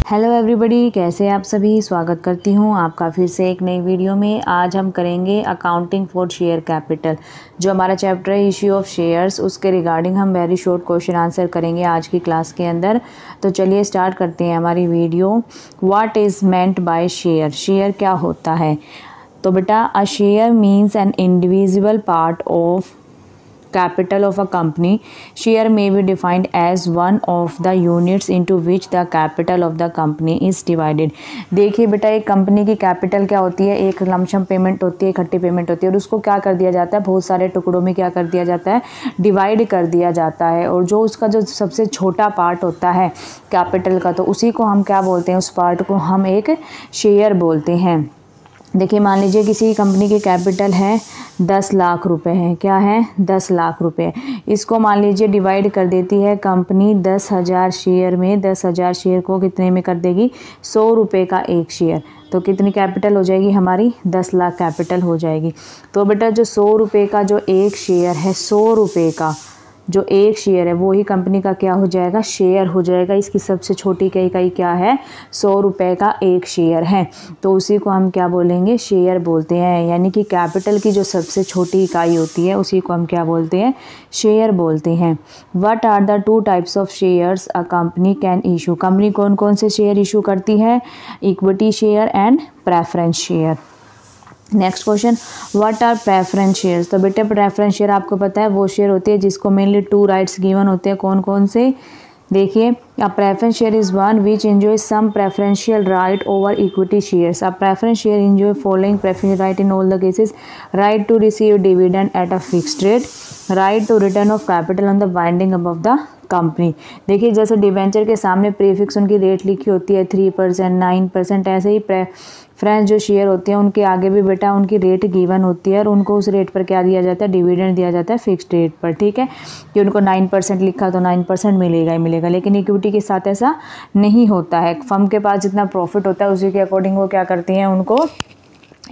Hello everybody, कैसे आप सभी। स्वागत करती हूँ आपका फिर से एक नई वीडियो में। आज हम करेंगे अकाउंटिंग फॉर शेयर कैपिटल, जो हमारा चैप्टर है इश्यू ऑफ शेयर्स, उसके रिगार्डिंग हम वेरी शॉर्ट क्वेश्चन आंसर करेंगे आज की क्लास के अंदर। तो चलिए स्टार्ट करते हैं हमारी video. What is meant bye share, share क्या होता है। तो बेटा, a share means an individual part of capital of a company. Share may be defined as one of the units into which the capital of the company is divided. देखिए बेटा, एक company की capital क्या होती है, एक lump sum payment होती है, इकट्ठी पेमेंट होती है, और उसको क्या कर दिया जाता है, बहुत सारे टुकड़ों में क्या कर दिया जाता है, डिवाइड कर दिया जाता है। और जो उसका जो सबसे छोटा पार्ट होता है कैपिटल का, तो उसी को हम क्या बोलते हैं, उस पार्ट को हम एक शेयर बोलते हैं। देखिए, मान लीजिए किसी कंपनी की कैपिटल है 10 लाख रुपए है, क्या है 10 लाख रुपए। इसको मान लीजिए डिवाइड कर देती है कंपनी 10,000 शेयर में। 10,000 शेयर को कितने में कर देगी, 100 रुपये का एक शेयर। तो कितनी कैपिटल हो जाएगी हमारी, 10 लाख कैपिटल हो जाएगी। तो बेटा, जो 100 रुपये का जो एक शेयर है, 100 रुपये का जो एक शेयर है, वो ही कंपनी का क्या हो जाएगा, शेयर हो जाएगा। इसकी सबसे छोटी इकाई क्या है, 100 रुपये का एक शेयर है। तो उसी को हम क्या बोलेंगे, शेयर बोलते हैं। यानी कि कैपिटल की जो सबसे छोटी इकाई होती है, उसी को हम क्या बोलते हैं, शेयर बोलते हैं। What are the 2 types of shares a company can issue. Company कौन कौन से शेयर इशू करती है, equity share and preference share. Next question, what are preference shares. तो बेटे, प्रेफरेंस शेयर आपको पता है वो शेयर होती है जिसको मेनली 2 राइट्स गिवन होते हैं। कौन कौन से, देखिए, a preference share is one which enjoy some preferential right over equity shares. A preference share enjoy following preferential right in all the cases: right to receive dividend at a fixed rate, right to return of capital on the winding up of the company. देखिए, जैसे debenture के सामने prefix उनकी rate लिखी होती है 3%, 9%, ऐसे ही preference जो शेयर होते हैं उनके आगे भी बेटा उनकी रेट गिवन होती है, और उनको उस रेट पर क्या दिया जाता है, डिविडेंड दिया जाता है फिक्स्ड रेट पर। ठीक है, कि उनको 9% लिखा तो 9% मिलेगा ही मिलेगा। लेकिन इक्विटी के साथ ऐसा नहीं होता है। फर्म के पास जितना प्रॉफिट होता है उसी के अकॉर्डिंग वो क्या करती हैं, उनको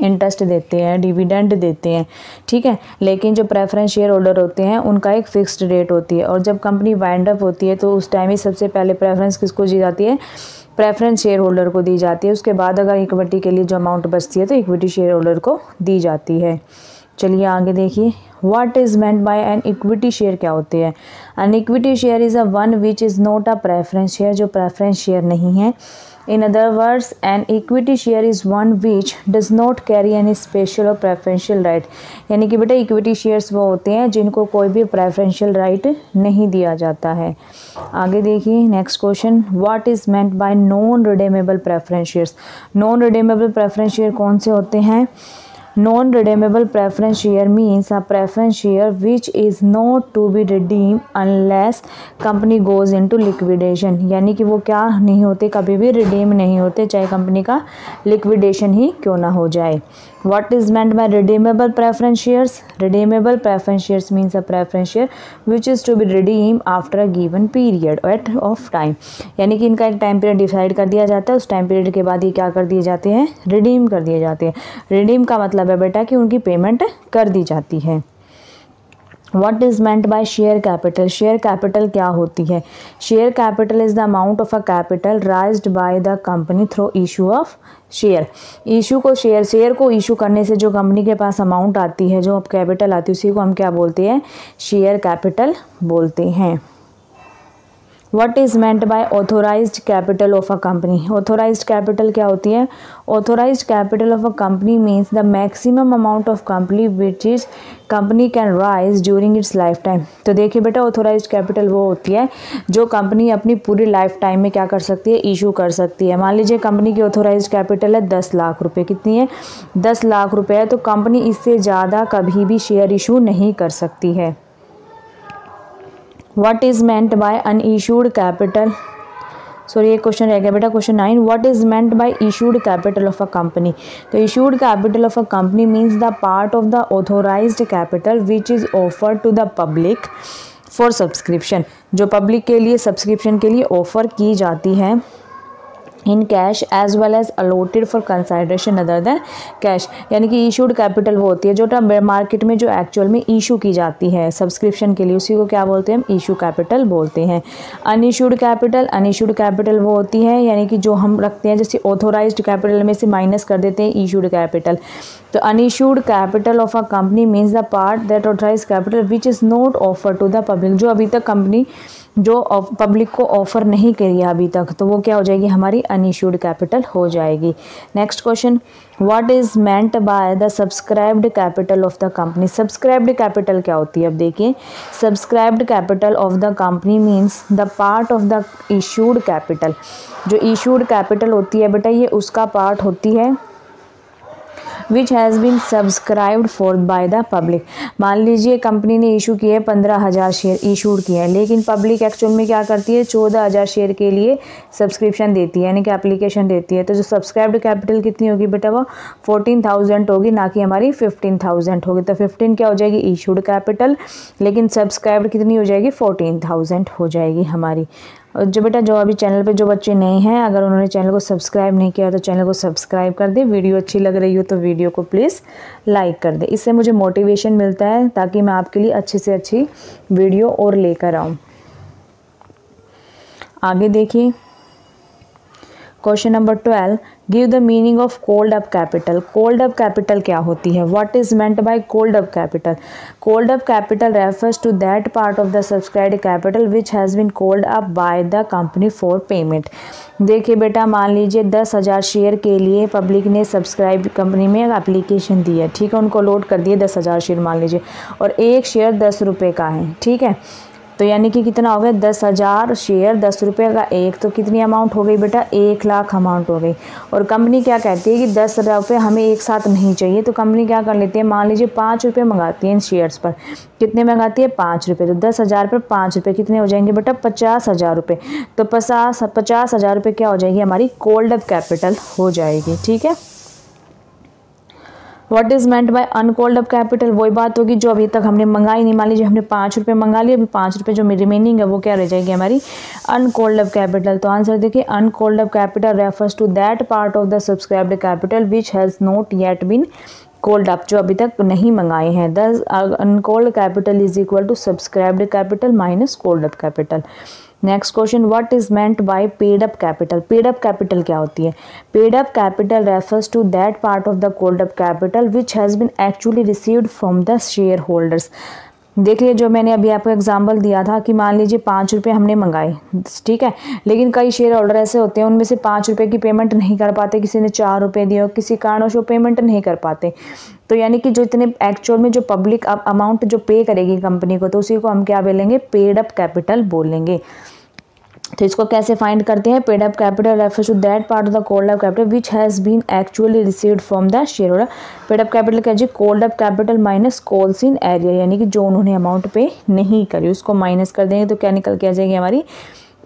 इंटरेस्ट देते हैं, डिविडेंड देते हैं। ठीक है, लेकिन जो प्रेफरेंस शेयर होल्डर होते हैं उनका एक फिक्स्ड रेट होती है। और जब कंपनी वाइंड अप होती है तो उस टाइम ही सबसे पहले प्रेफरेंस किसको दी जाती है, प्रेफरेंस शेयर होल्डर को दी जाती है। उसके बाद अगर इक्विटी के लिए जो अमाउंट बचती है तो इक्विटी शेयर होल्डर को दी जाती है। चलिए आगे देखिए, what is meant bye an equity share क्या होती है। An equity share is a one which is not a preference share, जो प्रेफरेंस शेयर नहीं है। In other words, an equity share is one which does not carry any special or preferential right। यानी कि बेटा, equity shares वो होते हैं जिनको कोई भी प्रेफरेंशियल राइट नहीं दिया जाता है। आगे देखिए, next question, what is meant by non redeemable preference shares. Non redeemable preference share कौन से होते हैं। Non redeemable preference share means a preference share which is not to be redeem unless company goes into liquidation. यानी कि वो क्या नहीं होते, कभी भी रिडीम नहीं होते, चाहे कंपनी का लिक्विडेशन ही क्यों ना हो जाए। What is meant by redeemable preference shares. Redeemable preference shares means a preference share which is to be redeem after a given period at of time. यानी कि इनका एक टाइम पीरियड डिसाइड कर दिया जाता है, उस टाइम पीरियड के बाद ये क्या कर दिए जाते हैं, रिडीम कर दिए जाते हैं। रिडीम का मतलब है बेटा कि उनकी पेमेंट कर दी जाती है। What is meant by share capital. Share capital क्या होती है। Share capital is the amount of a capital राइज्ड bye the company through issue of share. Issue को शेयर को इशू करने से जो कंपनी के पास अमाउंट आती है, जो कैपिटल आती है, उसी को हम क्या बोलते हैं, शेयर कैपिटल बोलते हैं। What is meant by authorized capital of a company। authorized capital क्या होती है। authorized capital of a company means the maximum amount of company which is company can raise during its lifetime। तो देखिए बेटा, authorized capital वो होती है जो कंपनी अपनी पूरी लाइफ टाइम में क्या कर सकती है, इशू कर सकती है। मान लीजिए कंपनी की authorized capital है 10 लाख रुपए। कितनी है, 10 लाख रुपए है। तो कंपनी इससे ज़्यादा कभी भी शेयर इशू नहीं कर सकती है। What is meant by unissued capital। Sorry, एक क्वेश्चन रह गया बेटा, question 9। What is meant by issued capital of a company. तो issued capital of a company means the part of the authorised capital which is offer to the public for subscription. जो public के लिए subscription के लिए offer की जाती है, in cash as well as allotted for consideration other than cash. यानी कि इशूड कैपिटल वो होती है जो मार्केट में जो एक्चुअल में इशू की जाती है सब्सक्रिप्शन के लिए, उसी को क्या बोलते हैं, हम इशू कैपिटल बोलते हैं। अनइशूड कैपिटल वो होती है यानी कि जो हम रखते हैं, जैसे ऑथोराइज्ड कैपिटल में से माइनस कर देते हैं इशूड कैपिटल। तो unissued capital of a company means the part that authorised capital which is not offer to the public, जो अभी तक कंपनी जो पब्लिक को ऑफर नहीं करी है अभी तक, तो वो क्या हो जाएगी, हमारी अनइशूड कैपिटल हो जाएगी। Next question, what is meant by the subscribed capital of the company. Subscribed capital क्या होती है, अब देखिए, subscribed capital of the company means the part of the issued capital. जो इशूड कैपिटल होती है बेटा, ये उसका पार्ट होती है which has been subscribed for by the public. मान लीजिए कंपनी ने इशू किए 15,000 शेयर इशूड किए हैं, लेकिन पब्लिक एक्चुअल में क्या करती है, 14,000 शेयर के लिए सब्सक्रिप्शन देती है, यानी कि एप्लीकेशन देती है। तो जो सब्सक्राइब्ड कैपिटल कितनी होगी बेटा, वो 14,000 होगी, ना कि हमारी 15,000 होगी। तो 15 क्या हो जाएगी, इशूड कैपिटल, लेकिन सब्सक्राइब्ड कितनी हो जाएगी, 14,000 हो जाएगी हमारी। और जो बेटा जो अभी चैनल पे जो बच्चे नए हैं, अगर उन्होंने चैनल को सब्सक्राइब नहीं किया तो चैनल को सब्सक्राइब कर दे। वीडियो अच्छी लग रही हो तो वीडियो को प्लीज़ लाइक कर दे, इससे मुझे मोटिवेशन मिलता है ताकि मैं आपके लिए अच्छी से अच्छी वीडियो और लेकर आऊँ। आगे देखिए, question number 12, give the meaning of called up capital. Called up capital क्या होती है, what is meant by called up capital. Called up capital refers to that part of the subscribed capital which has been called up by the company for payment. देखिए बेटा, मान लीजिए 10,000 share के लिए public ने सब्सक्राइब कंपनी में application दी है, ठीक है, उनको लोड कर दिए 10,000 शेयर मान लीजिए, और एक शेयर 10 रुपये का है, ठीक है। तो यानी कि कितना हो गया, 10,000 शेयर 10 रुपये का एक, तो कितनी अमाउंट हो गई बेटा, 1 लाख अमाउंट हो गई। और कंपनी क्या कहती है कि 10 रुपये हमें एक साथ नहीं चाहिए, तो कंपनी क्या कर लेती है, मान लीजिए 5 रुपये मंगाती है इन शेयर्स पर। कितने मंगाती है, 5 रुपये। तो 10,000 पर 5 रुपये कितने हो जाएंगे बेटा, 50,000 रुपये। तो 50,000 रुपये क्या हो जाएगी, हमारी कोल्ड अप कैपिटल हो जाएगी, ठीक है। What is meant by अनकोल्ड up capital, वही बात होगी जो अभी तक हमने मंगाई नहीं। मान लीजिए हमने 5 रुपये मंगा लिए, अभी 5 रुपये जो रिमेनिंग है वो क्या रह जाएगी, हमारी अनकोल्ड अप कैपिटल। तो आंसर देखिए, uncalled up capital refers to that part of the subscribed capital which has not yet been called up, जो अभी तक नहीं मंगाए हैं। Thus uncalled capital is equal to subscribed capital minus called up capital. Next question, what is meant by paid up capital. Paid up capital क्या होती है, paid up capital refers to that part of the called up capital which has been actually received from the shareholders. देखिए, जो मैंने अभी आपको example दिया था कि मान लीजिए 5 रुपये हमने मंगाए, ठीक है, लेकिन कई शेयर होल्डर ऐसे होते हैं उनमें से 5 रुपये की पेमेंट नहीं कर पाते, किसी ने 4 रुपये दिए और किसी कारणवश वो पेमेंट नहीं कर पाते। तो यानी कि जो इतने एक्चुअल में जो पब्लिक अमाउंट जो पे करेगी कंपनी को, तो उसी को हम क्या बोलेंगे, पेड अप कैपिटल बोलेंगे। तो इसको कैसे फाइंड करते हैं, paid up capital refers to that part of the called up capital which has been actually received from the share holder. Paid up capital क्या जी, called up capital minus calls in arrear, यानी कि जो उन्होंने amount पे नहीं करी उसको माइनस कर देंगे तो क्या निकल के आ जाएगी, हमारी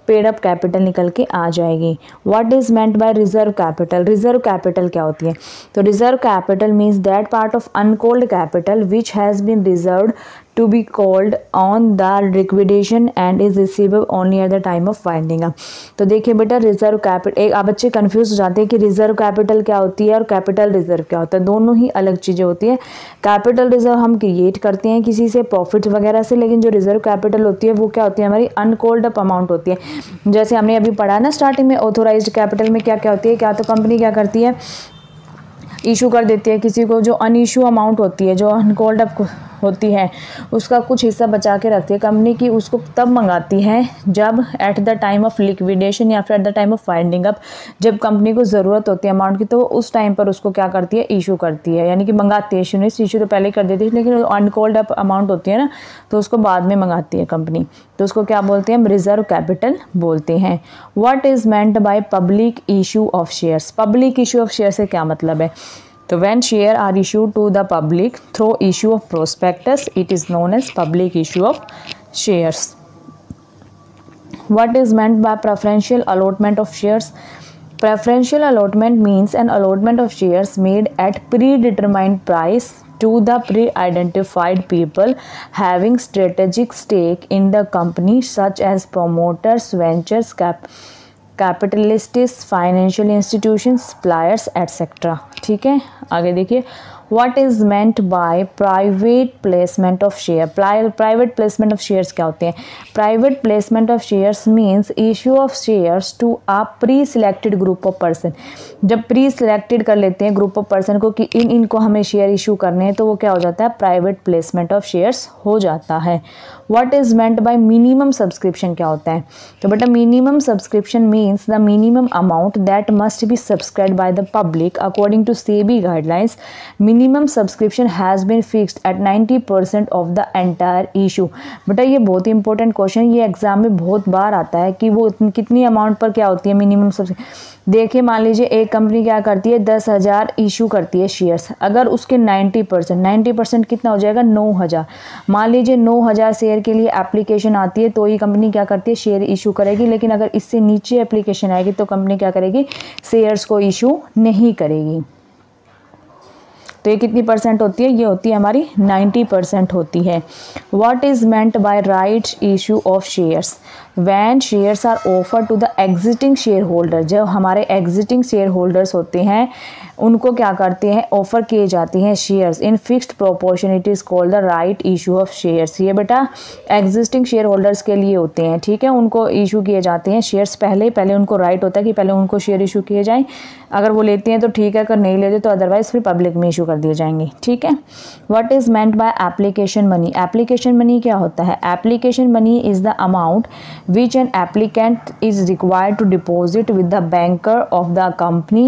पेड अप कैपिटल निकल के आ जाएगी। What is meant by reserve capital. Reserve capital क्या होती है, तो reserve capital means that part of uncalled capital which has been reserved to be called on the liquidation and is receivable only at the time of winding up। तो देखिए बेटा, reserve capital, एक आप बच्चे कंफ्यूज हो जाते हैं कि रिजर्व कैपिटल क्या होती है और कैपिटल रिजर्व क्या होता है, दोनों ही अलग चीज़ें होती हैं। कैपिटल रिजर्व हम क्रिएट करते हैं किसी से प्रॉफिट वगैरह से, लेकिन जो रिजर्व कैपिटल होती है वो क्या होती है, हमारी अनकोल्ड अप अमाउंट होती है। जैसे हमने अभी पढ़ा ना स्टार्टिंग में, ऑथोराइज्ड कैपिटल में क्या क्या होती है, क्या तो कंपनी क्या करती है, इशू कर देती है किसी को, जो अनइशू अमाउंट होती है, जो अनकोल्ड अप होती है, उसका कुछ हिस्सा बचा के रखती है कंपनी की, उसको तब मंगाती है जब at the time of liquidation या फिर at the time of winding up, जब कंपनी को ज़रूरत होती है अमाउंट की, तो उस टाइम पर उसको क्या करती है, इशू करती है, यानी कि मंगाती है। इशू तो पहले कर देती है, लेकिन अनकोल्ड अप अमाउंट होती है ना, तो उसको बाद में मंगाती है कंपनी, तो उसको क्या बोलते हैं, हम रिजर्व कैपिटल बोलते हैं। What is meant by public issue of shares. Public issue of share से क्या मतलब है, तो when share are issued to the public through issue of prospectus, it is known as public issue of shares. What is meant by preferential allotment of shares? Preferential allotment means an allotment of shares made at predetermined price to the pre-identified people having strategic stake in the company, such as promoters, ventures capitalists, financial institutions, suppliers etcetera. ठीक है, आगे देखिए, What is meant by private placement of share? Private placement of shares क्या होते हैं? Private placement of shares means issue of shares to a pre-selected group of person. जब pre-selected कर लेते हैं group of person को कि इनको हमें share issue करने हैं, तो वो क्या हो जाता है? Private placement of shares हो जाता है। What is meant by minimum subscription क्या होता है? तो बेटा minimum subscription means the minimum amount that must be subscribed by the public according to SEBI guidelines. Minimum subscription has been fixed at 90% of the entire issue. बेटा ये बहुत ही important question, ये exam में बहुत बार आता है कि वो कितनी अमाउंट पर क्या होती है मिनिमम सब्सक्रिप्शन। देखिए, मान लीजिए एक कंपनी क्या करती है, 10,000 इशू करती है शेयर्स, अगर उसके 90% कितना हो जाएगा, 9,000। मान लीजिए 9,000 शेयर के लिए एप्लीकेशन आती है, तो ये कंपनी क्या करती है, शेयर इशू करेगी। लेकिन अगर इससे नीचे एप्लीकेशन आएगी तो कंपनी क्या करेगी, शेयर्स को इशू नहीं करेगी। तो ये कितनी परसेंट होती है, ये होती है हमारी 90% होती है। What is meant by right issue of shares? When shares are offer to the existing shareholder, जब हमारे एग्जिस्टिंग शेयर होल्डर्स होते हैं उनको क्या करते हैं, ऑफर किए जाते हैं shares in fixed proportion, it is called the right issue of shares. ये बेटा एग्जिस्टिंग शेयर होल्डर्स के लिए होते हैं। ठीक है, उनको इशू किए जाते हैं शेयर्स, पहले उनको राइट होता है कि पहले उनको शेयर इशू किए जाएं। अगर वो लेते हैं तो ठीक है, अगर नहीं लेते तो अदरवाइज फिर पब्लिक में इशू कर दिए जाएंगे। ठीक है, what is meant by application money? Application money क्या होता है? Application money is the amount which an applicant is required to deposit with the banker of the company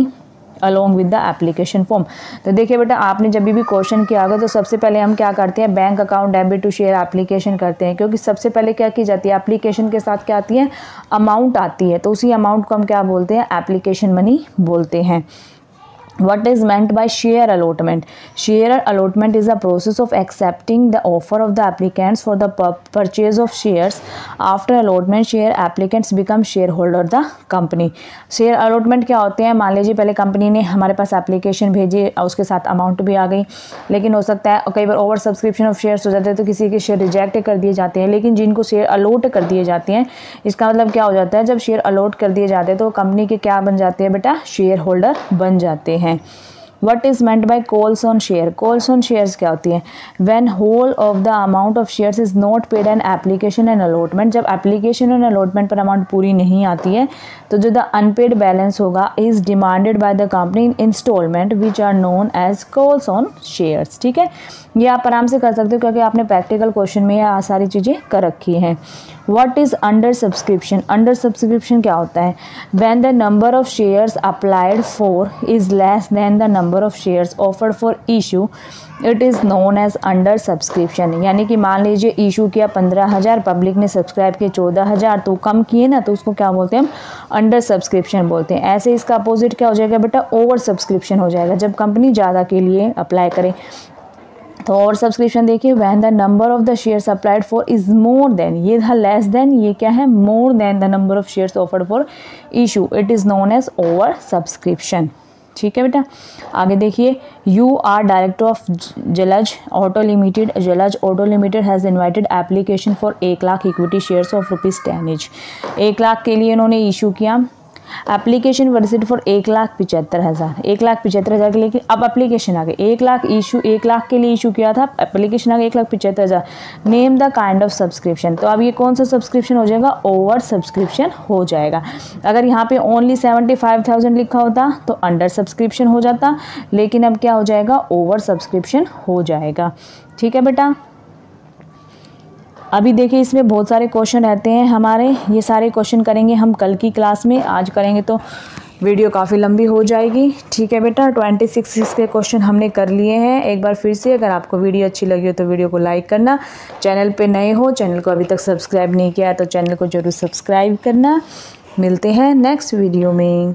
along with the application form। तो देखिए बेटा, आपने जब भी question किया होगा तो सबसे पहले हम क्या करते हैं, bank account debit to share application करते हैं, क्योंकि सबसे पहले क्या की जाती है, एप्लीकेशन के साथ क्या आती है, अमाउंट आती है, तो उसी अमाउंट को हम क्या बोलते हैं, एप्लीकेशन मनी बोलते हैं। What is meant by share allotment? Share allotment is a process of accepting the offer of the applicants for the purchase of shares. After allotment, share applicants become shareholder of the company. Share allotment क्या होते हैं? मान लीजिए पहले company ने हमारे पास application भेजी और उसके साथ अमाउंट भी आ गई, लेकिन हो सकता है कई बार ओवर सब्सक्रिप्शन ऑफ शेयर्स हो जाते हैं तो किसी के शेयर रिजेक्ट कर दिए जाते हैं। लेकिन जिनको शेयर अलॉट कर दिए जाते हैं, इसका मतलब क्या हो जाता है, जब शेयर अलॉट कर दिए जाते हैं तो कंपनी के क्या बन जाते हैं बेटा, शेयर होल्डर बन जाते हैं। What is meant by calls on share? Calls on shares क्या होती है? When whole of the amount of shares is not paid an application and allotment, जब application और allotment पर अमाउंट पूरी नहीं आती है तो जो the unpaid balance होगा is demanded by the company in installment which are known as calls on shares। ठीक है, ये आप आराम से कर सकते हो क्योंकि आपने प्रैक्टिकल क्वेश्चन में ये सारी चीज़ें कर रखी हैं। What is under subscription? Under subscription क्या होता है? When the number of shares applied for is less than the number of shares offered for issue, it is known as under subscription। यानी कि मान लीजिए इशू किया 15,000, पब्लिक ने subscribe किए 14,000, तो कम किए ना, तो उसको क्या बोलते हैं हम, अंडर सब्सक्रिप्शन बोलते हैं। ऐसे इसका अपोजिट क्या हो जाएगा बेटा, ओवर सब्सक्रिप्शन हो जाएगा, जब कंपनी ज़्यादा के लिए अप्लाई करे। तो और सब्सक्रिप्शन देखिए, when the number of the shares applied for is more than, ये था लेस देन, ये क्या है, more than the number of shares offered for issue, it is known as over subscription. ठीक है बेटा, आगे देखिए, you are director of Jalaj auto limited. Jalaj auto limited has invited application for 1 lakh equity shares of ₹10 each. 1 lakh के लिए इन्होंने issue किया application वर्सिड for 1,75,000, 1,75,000 के लिए। अब एप्लीकेशन आ गई 1 लाख इशू, 1 लाख के लिए इशू किया था, एप्लीकेशन आ गई 1,75,000। Name the kind of subscription, तो अब ये कौन सा सब्सक्रिप्शन हो जाएगा, ओवर सब्सक्रिप्शन हो जाएगा। अगर यहाँ पे ओनली 75,000 लिखा होता तो अंडर सब्सक्रिप्शन हो जाता, लेकिन अब क्या हो जाएगा, ओवर सब्सक्रिप्शन हो जाएगा। ठीक है बेटा, अभी देखिए इसमें बहुत सारे क्वेश्चन रहते हैं हमारे, ये सारे क्वेश्चन करेंगे हम कल की क्लास में, आज करेंगे तो वीडियो काफ़ी लंबी हो जाएगी। ठीक है बेटा, 26 के क्वेश्चन हमने कर लिए हैं। एक बार फिर से, अगर आपको वीडियो अच्छी लगी हो तो वीडियो को लाइक करना, चैनल पे नए हो, चैनल को अभी तक सब्सक्राइब नहीं किया है तो चैनल को ज़रूर सब्सक्राइब करना। मिलते हैं नेक्स्ट वीडियो में।